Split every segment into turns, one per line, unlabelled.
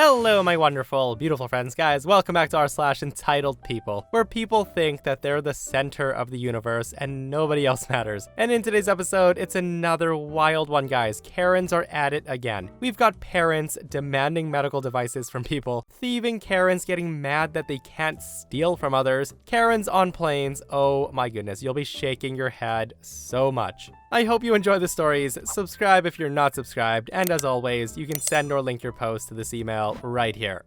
Hello, my wonderful, beautiful friends, guys. Welcome back to r/EntitledPeople, where people think that they're the center of the universe and nobody else matters. And in today's episode, it's another wild one, guys. Karens are at it again. We've got parents demanding medical devices from people, thieving Karens getting mad that they can't steal from others, Karens on planes. Oh my goodness, you'll be shaking your head so much. I hope you enjoy the stories. Subscribe if you're not subscribed, and as always, you can send or link your post to this email right here.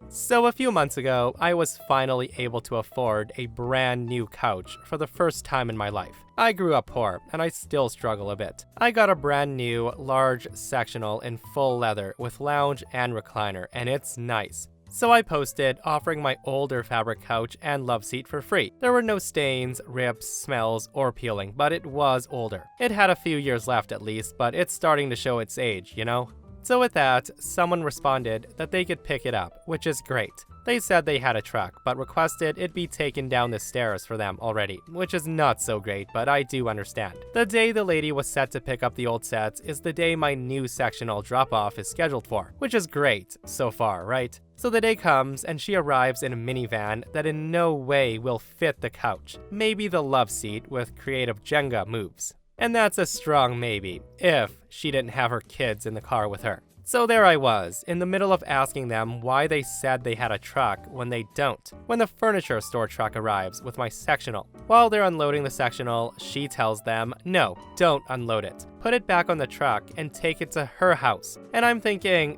So a few months ago, I was finally able to afford a brand new couch for the first time in my life. I grew up poor, and I still struggle a bit. I got a brand new, large sectional in full leather with lounge and recliner, and it's nice. So I posted offering my older fabric couch and love seat for free. There were no stains, rips, smells, or peeling, but it was older. It had a few years left at least, but it's starting to show its age, you know? So with that, someone responded that they could pick it up, which is great. They said they had a truck, but requested it be taken down the stairs for them already, which is not so great, but I do understand. The day the lady was set to pick up the old sets is the day my new sectional drop-off is scheduled for, which is great so far, right? So the day comes and she arrives in a minivan that in no way will fit the couch. Maybe the love seat with creative Jenga moves. And that's a strong maybe, if she didn't have her kids in the car with her. So there I was, in the middle of asking them why they said they had a truck when they don't, when the furniture store truck arrives with my sectional. While they're unloading the sectional, she tells them, no, don't unload it. Put it back on the truck and take it to her house. And I'm thinking,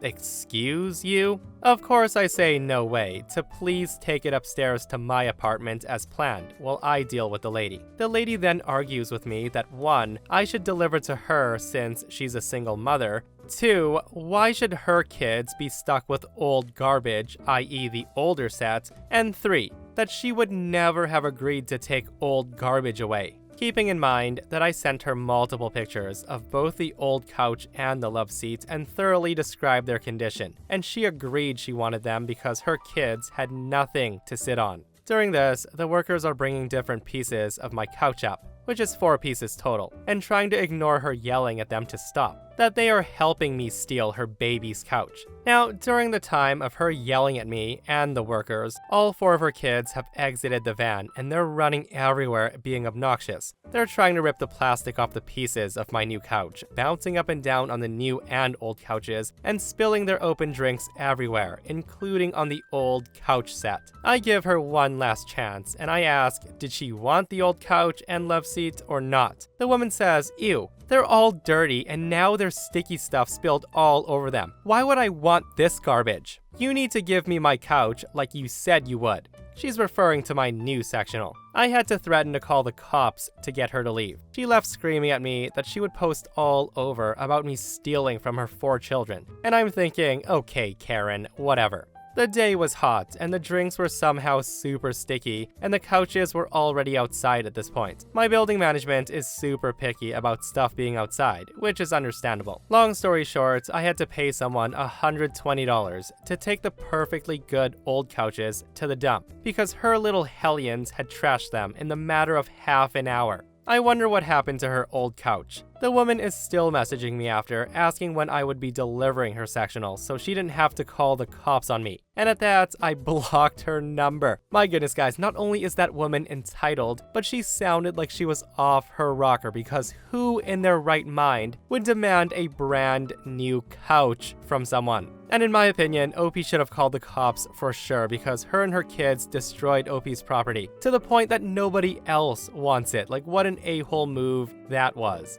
excuse you? Of course I say no way, to please take it upstairs to my apartment as planned, while I deal with the lady. The lady then argues with me that 1, I should deliver to her since she's a single mother. 2, why should her kids be stuck with old garbage, i.e. the older set? And 3, that she would never have agreed to take old garbage away. Keeping in mind that I sent her multiple pictures of both the old couch and the love seat and thoroughly described their condition, and she agreed she wanted them because her kids had nothing to sit on. During this, the workers are bringing different pieces of my couch up, which is 4 pieces total, and trying to ignore her yelling at them to stop, that they are helping me steal her baby's couch. Now, during the time of her yelling at me and the workers, all 4 of her kids have exited the van and they're running everywhere being obnoxious. They're trying to rip the plastic off the pieces of my new couch, bouncing up and down on the new and old couches, and spilling their open drinks everywhere, including on the old couch set. I give her one last chance, and I ask, did she want the old couch and love seat or not? The woman says, ew. They're all dirty, and now there's sticky stuff spilled all over them. Why would I want this garbage? You need to give me my couch like you said you would. She's referring to my new sectional. I had to threaten to call the cops to get her to leave. She left screaming at me that she would post all over about me stealing from her 4 children. And I'm thinking, okay, Karen, whatever. The day was hot, and the drinks were somehow super sticky, and the couches were already outside at this point. My building management is super picky about stuff being outside, which is understandable. Long story short, I had to pay someone $120 to take the perfectly good old couches to the dump, because her little hellions had trashed them in the matter of half an hour. I wonder what happened to her old couch. The woman is still messaging me after, asking when I would be delivering her sectional so she didn't have to call the cops on me. And at that, I blocked her number. My goodness, guys, not only is that woman entitled, but she sounded like she was off her rocker, because who in their right mind would demand a brand new couch from someone? And in my opinion, OP should have called the cops for sure, because her and her kids destroyed OP's property to the point that nobody else wants it. Like, what an a-hole move that was.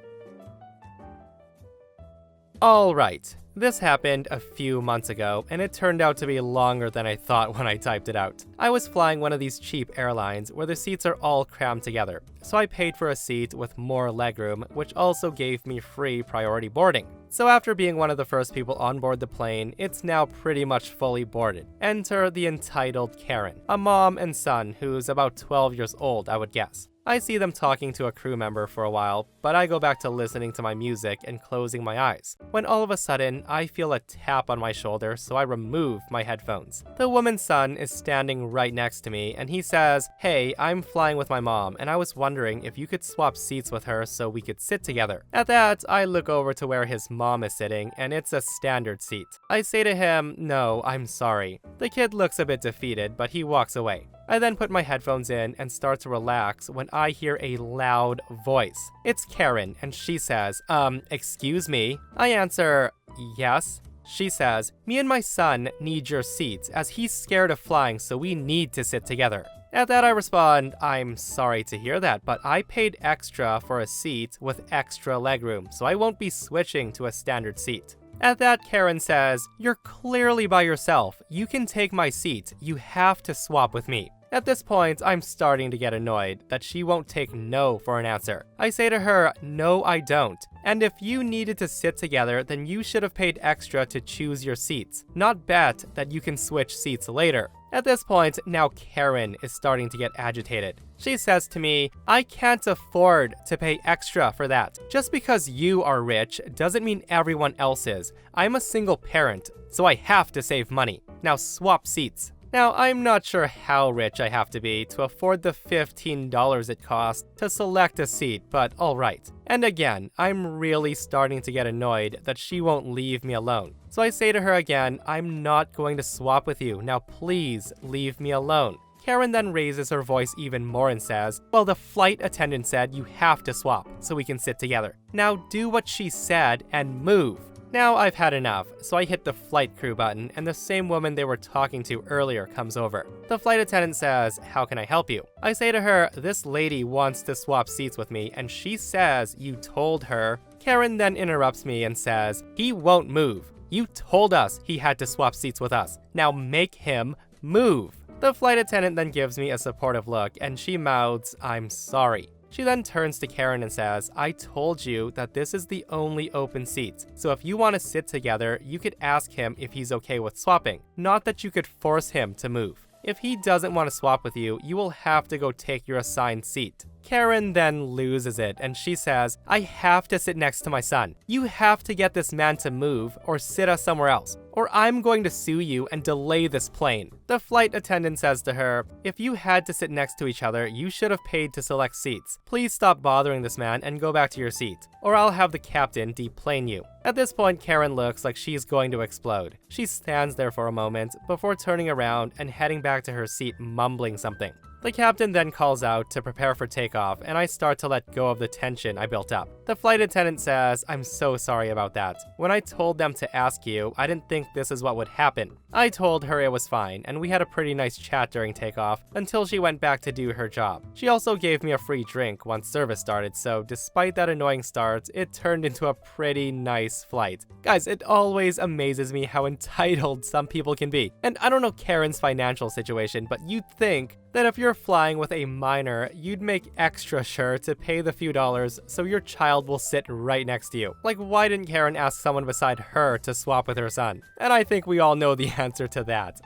Alright, this happened a few months ago, and it turned out to be longer than I thought when I typed it out. I was flying one of these cheap airlines where the seats are all crammed together, so I paid for a seat with more legroom, which also gave me free priority boarding. So after being one of the first people on board the plane, it's now pretty much fully boarded. Enter the entitled Karen, a mom and son who's about 12 years old, I would guess. I see them talking to a crew member for a while, but I go back to listening to my music and closing my eyes, when all of a sudden I feel a tap on my shoulder, so I remove my headphones. The woman's son is standing right next to me, and he says, "Hey, I'm flying with my mom, and I was wondering if you could swap seats with her so we could sit together." At that, I look over to where his mom is sitting, and it's a standard seat. I say to him, "No, I'm sorry." The kid looks a bit defeated, but he walks away. I then put my headphones in and start to relax when I hear a loud voice. It's Karen, and she says, excuse me?" I answer, "Yes." She says, "Me and my son need your seats as he's scared of flying, so we need to sit together." At that I respond, "I'm sorry to hear that, but I paid extra for a seat with extra legroom, so I won't be switching to a standard seat." At that, Karen says, "You're clearly by yourself. You can take my seat. You have to swap with me." At this point, I'm starting to get annoyed that she won't take no for an answer. I say to her, "No, I don't. And if you needed to sit together, then you should have paid extra to choose your seats, not bet that you can switch seats later." At this point, now Karen is starting to get agitated. She says to me, "I can't afford to pay extra for that. Just because you are rich doesn't mean everyone else is. I'm a single parent, so I have to save money. Now swap seats." Now, I'm not sure how rich I have to be to afford the $15 it costs to select a seat, but alright. And again, I'm really starting to get annoyed that she won't leave me alone. So I say to her again, "I'm not going to swap with you. Now please leave me alone." Karen then raises her voice even more and says, "Well, the flight attendant said you have to swap so we can sit together. Now do what she said and move." Now I've had enough, so I hit the flight crew button, and the same woman they were talking to earlier comes over. The flight attendant says, "How can I help you?" I say to her, "This lady wants to swap seats with me, and she says you told her." Karen then interrupts me and says, "He won't move. You told us he had to swap seats with us. Now make him move." The flight attendant then gives me a supportive look, and she mouths, "I'm sorry." She then turns to Karen and says, "I told you that this is the only open seat, so if you want to sit together, you could ask him if he's okay with swapping, not that you could force him to move. If he doesn't want to swap with you, you will have to go take your assigned seat." Karen then loses it, and she says, "I have to sit next to my son. You have to get this man to move or sit us somewhere else, or I'm going to sue you and delay this plane." The flight attendant says to her, "If you had to sit next to each other, you should have paid to select seats. Please stop bothering this man and go back to your seat, or I'll have the captain deplane you." At this point, Karen looks like she's going to explode. She stands there for a moment before turning around and heading back to her seat, mumbling something. The captain then calls out to prepare for takeoff, and I start to let go of the tension I built up. The flight attendant says, "I'm so sorry about that. When I told them to ask you, I didn't think this is what would happen." I told her it was fine, and we had a pretty nice chat during takeoff until she went back to do her job. She also gave me a free drink once service started, so despite that annoying start, it turned into a pretty nice flight. Guys, it always amazes me how entitled some people can be. And I don't know Karen's financial situation, but you'd think that if you're flying with a minor, you'd make extra sure to pay the few dollars so your child will sit right next to you. Like, why didn't Karen ask someone beside her to swap with her son? And I think we all know the answer to that.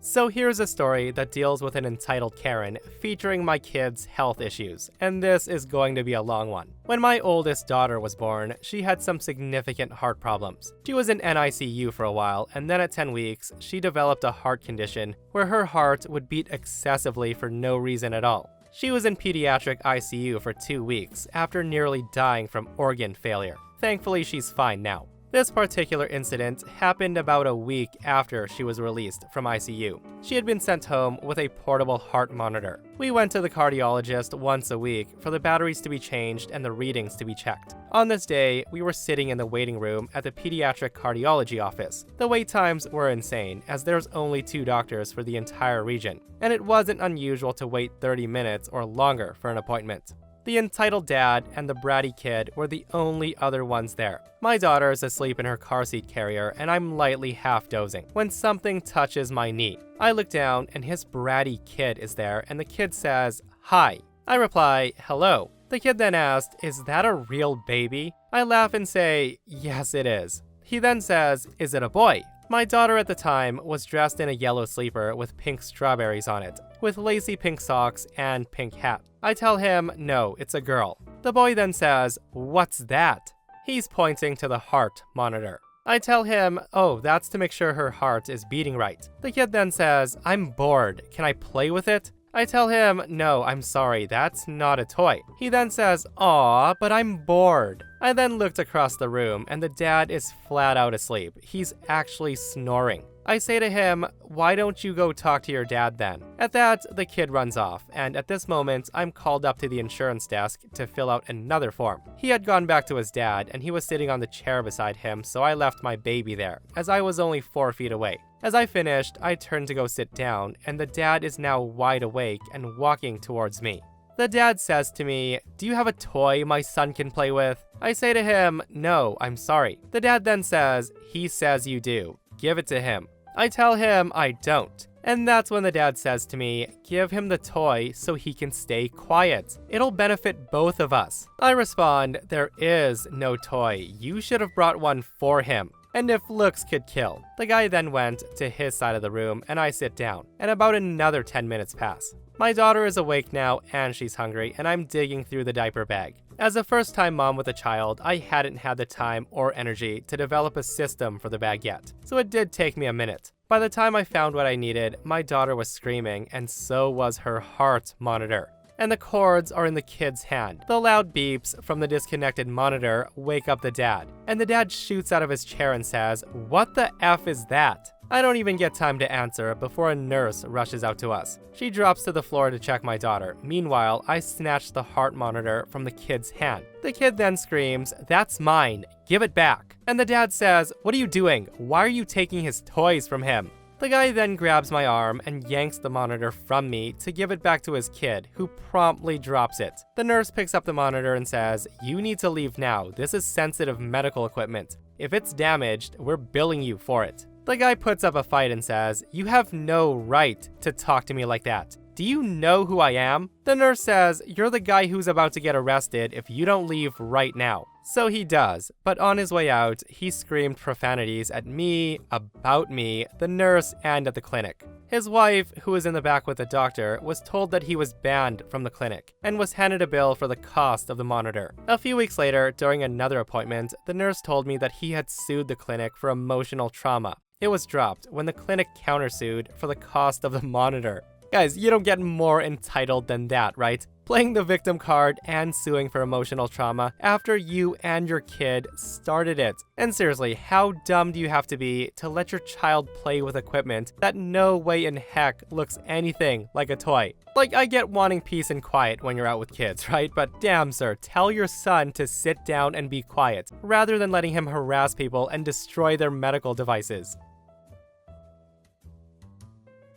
So here's a story that deals with an entitled Karen featuring my kids' health issues, and this is going to be a long one. When my oldest daughter was born, she had some significant heart problems. She was in NICU for a while, and then at 10 weeks, she developed a heart condition where her heart would beat excessively for no reason at all. She was in pediatric ICU for 2 weeks after nearly dying from organ failure. Thankfully, she's fine now. This particular incident happened about a week after she was released from ICU. She had been sent home with a portable heart monitor. We went to the cardiologist once a week for the batteries to be changed and the readings to be checked. On this day, we were sitting in the waiting room at the pediatric cardiology office. The wait times were insane, as there's only 2 doctors for the entire region, and it wasn't unusual to wait 30 minutes or longer for an appointment. The entitled dad and the bratty kid were the only other ones there. My daughter is asleep in her car seat carrier, and I'm lightly half dozing when something touches my knee. I look down, and his bratty kid is there, and the kid says, "Hi." I reply, "Hello." The kid then asked, "Is that a real baby?" I laugh and say, "Yes, it is." He then says, "Is it a boy?" My daughter at the time was dressed in a yellow sleeper with pink strawberries on it, with lacy pink socks and pink hat. I tell him, no, it's a girl. The boy then says, "What's that?" He's pointing to the heart monitor. I tell him, oh, that's to make sure her heart is beating right. The kid then says, "I'm bored. Can I play with it?" I tell him, no, I'm sorry, that's not a toy. He then says, aw, but I'm bored. I then looked across the room and the dad is flat out asleep. He's actually snoring. I say to him, why don't you go talk to your dad then? At that, the kid runs off, and at this moment, I'm called up to the insurance desk to fill out another form. He had gone back to his dad, and he was sitting on the chair beside him, so I left my baby there, as I was only 4 feet away. As I finished, I turned to go sit down, and the dad is now wide awake and walking towards me. The dad says to me, "Do you have a toy my son can play with?" I say to him, "No, I'm sorry." The dad then says, "He says you do. Give it to him." I tell him I don't. And that's when the dad says to me, "Give him the toy so he can stay quiet. It'll benefit both of us." I respond, "There is no toy. You should have brought one for him. And if looks could kill." The guy then went to his side of the room and I sit down, and about another 10 minutes pass. My daughter is awake now and she's hungry, and I'm digging through the diaper bag. As a first-time mom with a child, I hadn't had the time or energy to develop a system for the bag yet, so it did take me a minute. By the time I found what I needed, my daughter was screaming, and so was her heart monitor. And the cords are in the kid's hand. The loud beeps from the disconnected monitor wake up the dad, and the dad shoots out of his chair and says, "What the F is that?" I don't even get time to answer before a nurse rushes out to us. She drops to the floor to check my daughter. Meanwhile, I snatch the heart monitor from the kid's hand. The kid then screams, "That's mine, give it back." And the dad says, "What are you doing? Why are you taking his toys from him?" The guy then grabs my arm and yanks the monitor from me to give it back to his kid, who promptly drops it. The nurse picks up the monitor and says, "You need to leave now. This is sensitive medical equipment. If it's damaged, we're billing you for it." The guy puts up a fight and says, "You have no right to talk to me like that. Do you know who I am?" The nurse says, "You're the guy who's about to get arrested if you don't leave right now." So he does, but on his way out, he screamed profanities at me, about me, the nurse, and at the clinic. His wife, who was in the back with the doctor, was told that he was banned from the clinic, and was handed a bill for the cost of the monitor. A few weeks later, during another appointment, the nurse told me that he had sued the clinic for emotional trauma. It was dropped when the clinic countersued for the cost of the monitor. Guys, you don't get more entitled than that, right? Playing the victim card and suing for emotional trauma after you and your kid started it. And seriously, how dumb do you have to be to let your child play with equipment that no way in heck looks anything like a toy? Like, I get wanting peace and quiet when you're out with kids, right? But damn, sir, tell your son to sit down and be quiet, rather than letting him harass people and destroy their medical devices.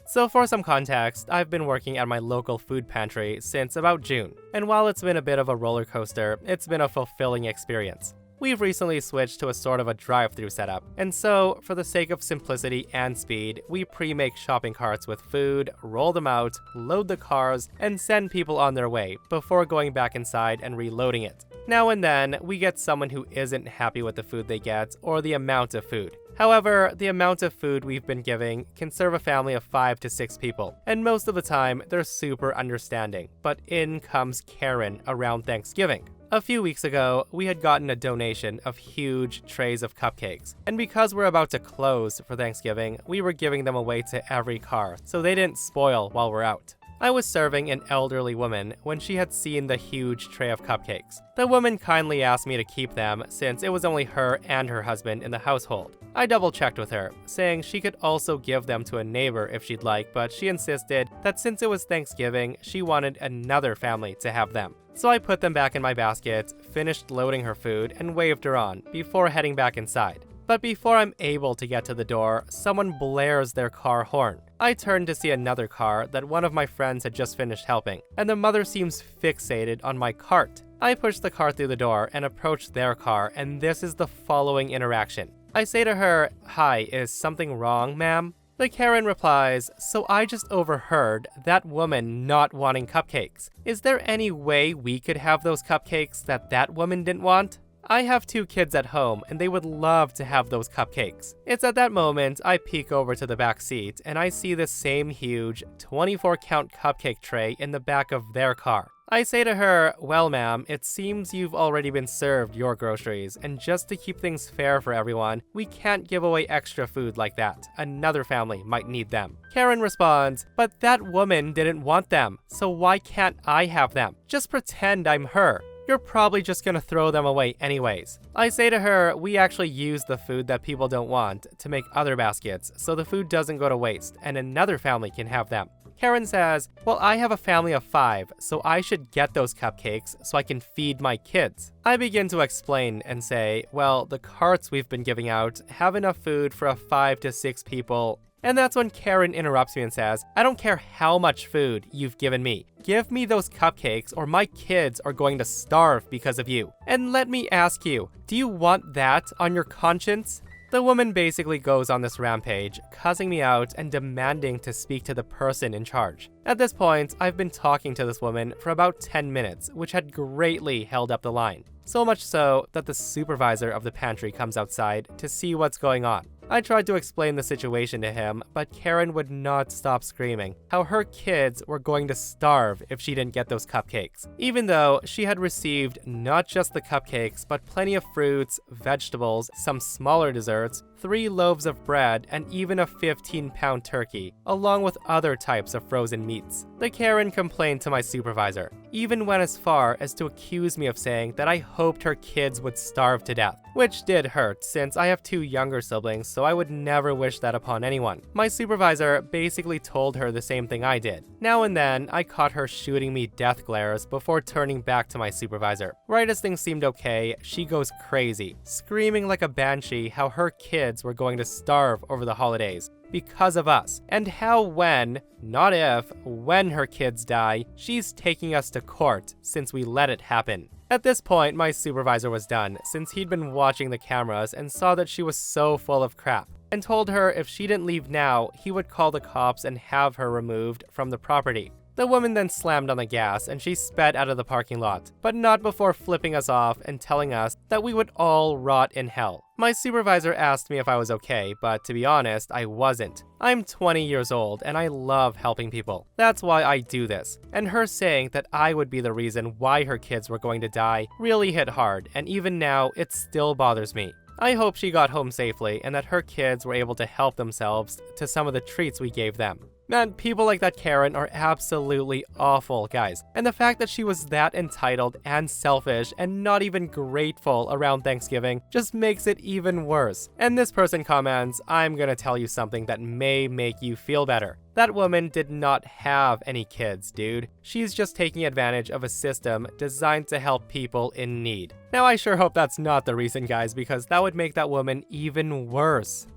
So for some context, I've been working at my local food pantry since about June, and while it's been a bit of a roller coaster, it's been a fulfilling experience. We've recently switched to a sort of a drive-through setup, and so, for the sake of simplicity and speed, we pre-make shopping carts with food, roll them out, load the cars, and send people on their way before going back inside and reloading it. Now and then, we get someone who isn't happy with the food they get or the amount of food. However, the amount of food we've been giving can serve a family of 5 to 6 people, and most of the time, they're super understanding. But in comes Karen around Thanksgiving. A few weeks ago, we had gotten a donation of huge trays of cupcakes, and because we're about to close for Thanksgiving, we were giving them away to every car, so they didn't spoil while we're out. I was serving an elderly woman when she had seen the huge tray of cupcakes. The woman kindly asked me to keep them since it was only her and her husband in the household. I double-checked with her, saying she could also give them to a neighbor if she'd like, but she insisted that since it was Thanksgiving, she wanted another family to have them. So I put them back in my basket, finished loading her food, and waved her on before heading back inside. But before I'm able to get to the door, someone blares their car horn. I turn to see another car that one of my friends had just finished helping, and the mother seems fixated on my cart. I push the car through the door and approach their car, and this is the following interaction. I say to her, "Hi, is something wrong, ma'am?" The Karen replies, "So I just overheard that woman not wanting cupcakes. Is there any way we could have those cupcakes that woman didn't want?" I have 2 kids at home and they would love to have those cupcakes. It's at that moment I peek over to the back seat and I see the same huge 24-count cupcake tray in the back of their car. I say to her, well ma'am, it seems you've already been served your groceries, and just to keep things fair for everyone, we can't give away extra food like that. Another family might need them. Karen responds, but that woman didn't want them, so why can't I have them? Just pretend I'm her. You're probably just gonna throw them away anyways. I say to her, we actually use the food that people don't want to make other baskets, so the food doesn't go to waste, and another family can have them. Karen says, well, I have a family of 5, so I should get those cupcakes so I can feed my kids. I begin to explain and say, well, the carts we've been giving out have enough food for 5 to 6 people. And that's when Karen interrupts me and says, I don't care how much food you've given me. Give me those cupcakes or my kids are going to starve because of you. And let me ask you, do you want that on your conscience? The woman basically goes on this rampage, cussing me out and demanding to speak to the person in charge. At this point, I've been talking to this woman for about 10 minutes, which had greatly held up the line. So much so that the supervisor of the pantry comes outside to see what's going on. I tried to explain the situation to him, but Karen would not stop screaming how her kids were going to starve if she didn't get those cupcakes, even though she had received not just the cupcakes, but plenty of fruits, vegetables, some smaller desserts, 3 loaves of bread, and even a 15-pound turkey, along with other types of frozen meats. The Karen complained to my supervisor, even went as far as to accuse me of saying that I hoped her kids would starve to death, which did hurt since I have 2 younger siblings, so I would never wish that upon anyone. My supervisor basically told her the same thing I did. Now and then, I caught her shooting me death glares before turning back to my supervisor. Right as things seemed okay, she goes crazy, screaming like a banshee how her kids were going to starve over the holidays because of us, and how when, not if, when her kids die, she's taking us to court since we let it happen. At this point, my supervisor was done, since he'd been watching the cameras and saw that she was so full of crap, and told her if she didn't leave now, he would call the cops and have her removed from the property. The woman then slammed on the gas and she sped out of the parking lot, but not before flipping us off and telling us that we would all rot in hell. My supervisor asked me if I was okay, but to be honest, I wasn't. I'm 20 years old and I love helping people. That's why I do this. And her saying that I would be the reason why her kids were going to die really hit hard, and even now, it still bothers me. I hope she got home safely and that her kids were able to help themselves to some of the treats we gave them. Man, people like that Karen are absolutely awful, guys. And the fact that she was that entitled and selfish and not even grateful around Thanksgiving just makes it even worse. And this person comments, I'm gonna tell you something that may make you feel better. That woman did not have any kids, dude. She's just taking advantage of a system designed to help people in need. Now, I sure hope that's not the reason, guys, because that would make that woman even worse.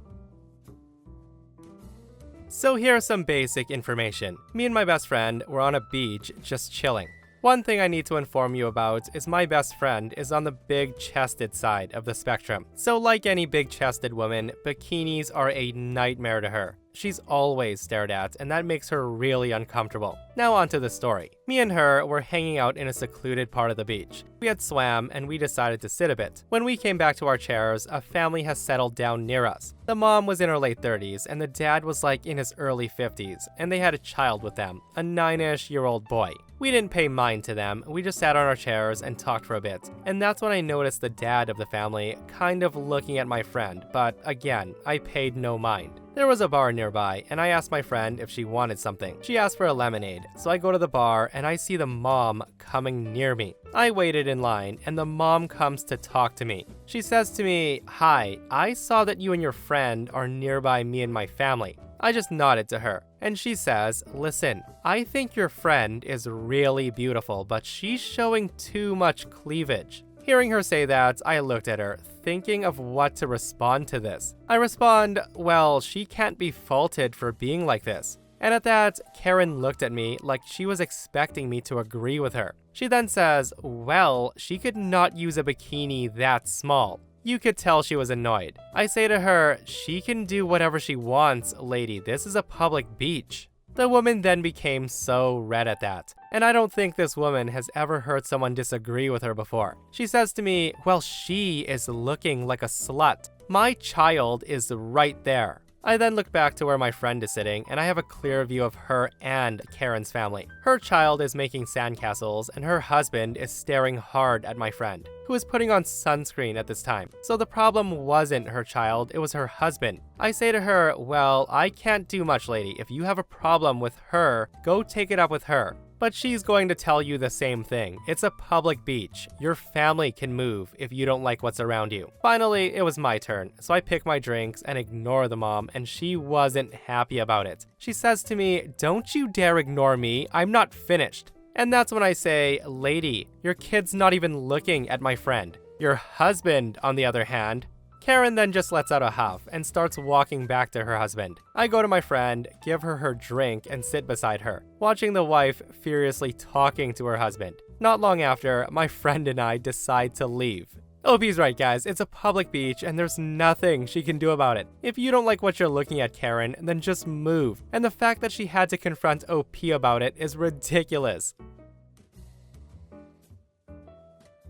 So here's some basic information. Me and my best friend were on a beach just chilling. One thing I need to inform you about is my best friend is on the big-chested side of the spectrum. So like any big-chested woman, bikinis are a nightmare to her. She's always stared at, and that makes her really uncomfortable. Now onto the story. Me and her were hanging out in a secluded part of the beach. We had swam, and we decided to sit a bit. When we came back to our chairs, a family has settled down near us. The mom was in her late 30s, and the dad was like in his early 50s, and they had a child with them, a 9-ish-year-old boy. We didn't pay mind to them, we just sat on our chairs and talked for a bit. And that's when I noticed the dad of the family kind of looking at my friend, but again, I paid no mind. There was a bar nearby, and I asked my friend if she wanted something. She asked for a lemonade, so I go to the bar and I see the mom coming near me. I waited in line, and the mom comes to talk to me. She says to me, "Hi, I saw that you and your friend are nearby me and my family." I just nodded to her, and she says, "Listen, I think your friend is really beautiful, but she's showing too much cleavage." Hearing her say that, I looked at her, thinking of what to respond to this. I respond, well, she can't be faulted for being like this. And at that, Karen looked at me like she was expecting me to agree with her. She then says, well, she could not use a bikini that small. You could tell she was annoyed. I say to her, she can do whatever she wants, lady. This is a public beach. The woman then became so red at that, And I don't think this woman has ever heard someone disagree with her before. She says to me, well, she is looking like a slut. My child is right there. I then look back to where my friend is sitting, and I have a clear view of her and Karen's family. Her child is making sandcastles, and her husband is staring hard at my friend, who is putting on sunscreen at this time. So the problem wasn't her child, it was her husband. I say to her, well, I can't do much, lady. If you have a problem with her, go take it up with her. But she's going to tell you the same thing. It's a public beach. Your family can move if you don't like what's around you. Finally, it was my turn, so I pick my drinks and ignore the mom, and she wasn't happy about it. She says to me, don't you dare ignore me, I'm not finished. And that's when I say, lady, your kid's not even looking at my friend. Your husband, on the other hand. Karen then just lets out a huff and starts walking back to her husband. I go to my friend, give her her drink, and sit beside her, watching the wife furiously talking to her husband. Not long after, my friend and I decide to leave. OP's right, guys, it's a public beach and there's nothing she can do about it. If you don't like what you're looking at, Karen, then just move. And the fact that she had to confront OP about it is ridiculous.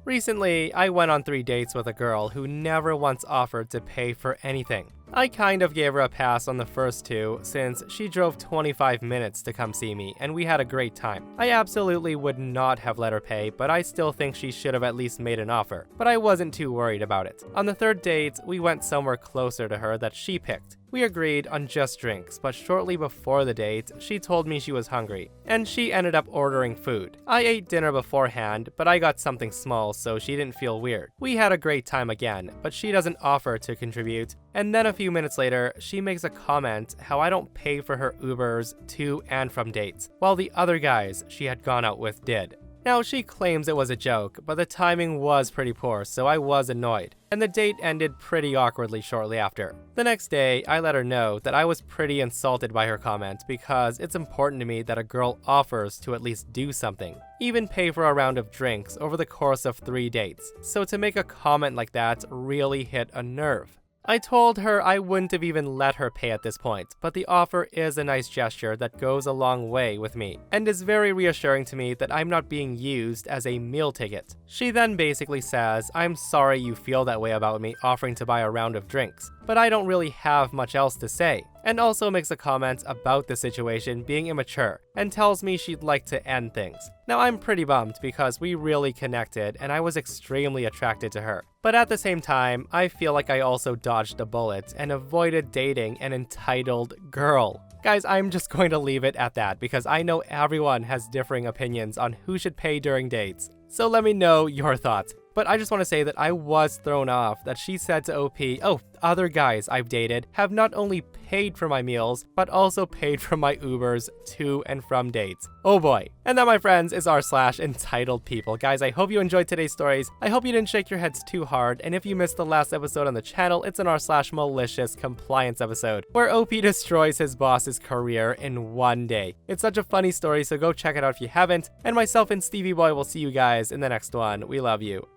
Recently, I went on 3 dates with a girl who never once offered to pay for anything. I kind of gave her a pass on the first 2 since she drove 25 minutes to come see me and we had a great time. I absolutely would not have let her pay, but I still think she should have at least made an offer, but I wasn't too worried about it. On the 3rd date, we went somewhere closer to her that she picked. We agreed on just drinks, but shortly before the date, she told me she was hungry, and she ended up ordering food. I ate dinner beforehand, but I got something small so she didn't feel weird. We had a great time again, but she doesn't offer to contribute, and then a few minutes later, she makes a comment how I don't pay for her Ubers to and from dates, while the other guys she had gone out with did. Now, she claims it was a joke, but the timing was pretty poor, so I was annoyed, and the date ended pretty awkwardly shortly after. The next day, I let her know that I was pretty insulted by her comment because it's important to me that a girl offers to at least do something, even pay for a round of drinks over the course of 3 dates, so to make a comment like that really hit a nerve. I told her I wouldn't have even let her pay at this point, but the offer is a nice gesture that goes a long way with me, and is very reassuring to me that I'm not being used as a meal ticket. She then basically says, I'm sorry you feel that way about me offering to buy a round of drinks, but I don't really have much else to say, and also makes a comment about the situation being immature, and tells me she'd like to end things. Now, I'm pretty bummed because we really connected and I was extremely attracted to her. But at the same time, I feel like I also dodged a bullet and avoided dating an entitled girl. Guys, I'm just going to leave it at that because I know everyone has differing opinions on who should pay during dates. So let me know your thoughts. But I just want to say that I was thrown off that she said to OP, oh, other guys I've dated have not only paid for my meals, but also paid for my Ubers to and from dates. Oh boy. And that, my friends, is r/entitled_people. Guys, I hope you enjoyed today's stories. I hope you didn't shake your heads too hard. And if you missed the last episode on the channel, it's an r/malicious compliance episode, where OP destroys his boss's career in 1 day. It's such a funny story, so go check it out if you haven't. And myself and Stevie Boy will see you guys in the next one. We love you.